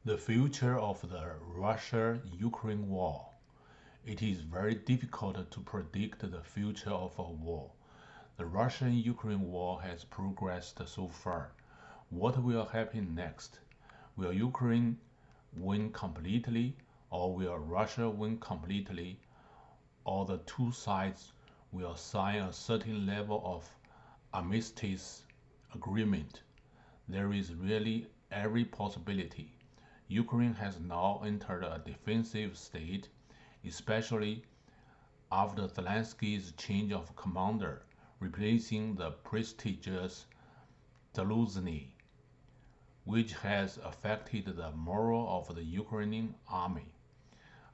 The future of the Russia-Ukraine war. It is very difficult to predict the future of a war. The Russian-Ukraine war has progressed so far. What will happen next? Will Ukraine win completely, or will Russia win completely, or the two sides will sign a certain level of armistice agreement? There is really every possibility. Ukraine has now entered a defensive state, especially after Zelensky's change of commander, replacing the prestigious Zaluzhny, which has affected the morale of the Ukrainian army.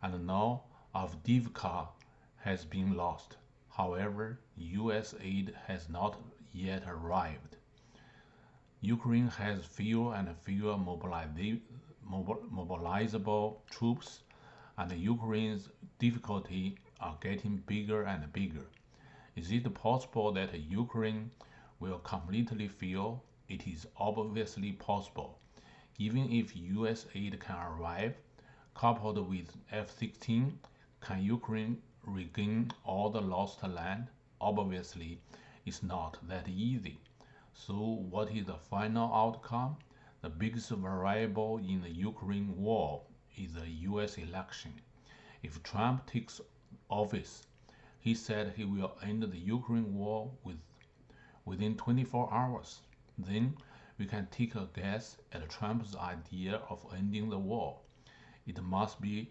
And now Avdiivka has been lost. However, US aid has not yet arrived. Ukraine has fewer and fewer mobilizable troops, and Ukraine's difficulty are getting bigger and bigger. Is it possible that Ukraine will completely fail? It is obviously possible. Even if US aid can arrive, coupled with F-16, can Ukraine regain all the lost land? Obviously, it's not that easy. So, what is the final outcome? The biggest variable in the Ukraine war is the US election. If Trump takes office, he said he will end the Ukraine war within 24 hours. Then we can take a guess at Trump's idea of ending the war. It must be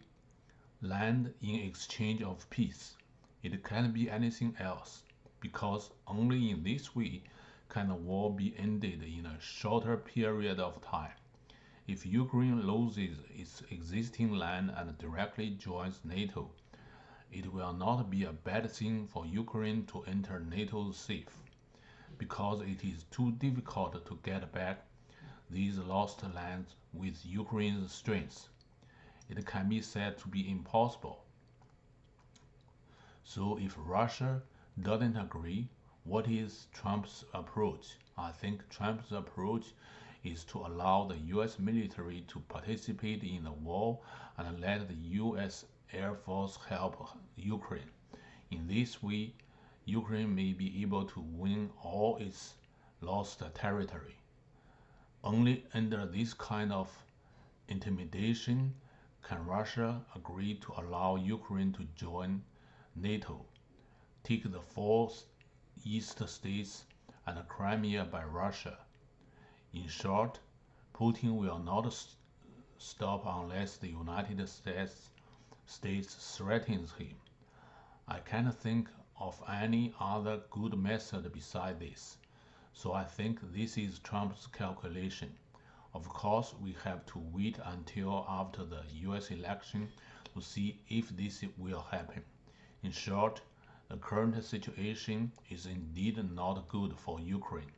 land in exchange of peace. It can't be anything else, because only in this way can the war be ended in a shorter period of time. If Ukraine loses its existing land and directly joins NATO, it will not be a bad thing for Ukraine to enter NATO safe, because it is too difficult to get back these lost lands with Ukraine's strength. It can be said to be impossible. So if Russia doesn't agree, what is Trump's approach? I think Trump's approach is to allow the US military to participate in the war and let the US Air Force help Ukraine. In this way, Ukraine may be able to win all its lost territory. Only under this kind of intimidation can Russia agree to allow Ukraine to join NATO, take the four east states and Crimea by Russia. In short, Putin will not stop unless the United States threatens him. I can't think of any other good method beside this, so I think this is Trump's calculation. Of course, we have to wait until after the US election to see if this will happen. In short, the current situation is indeed not good for Ukraine.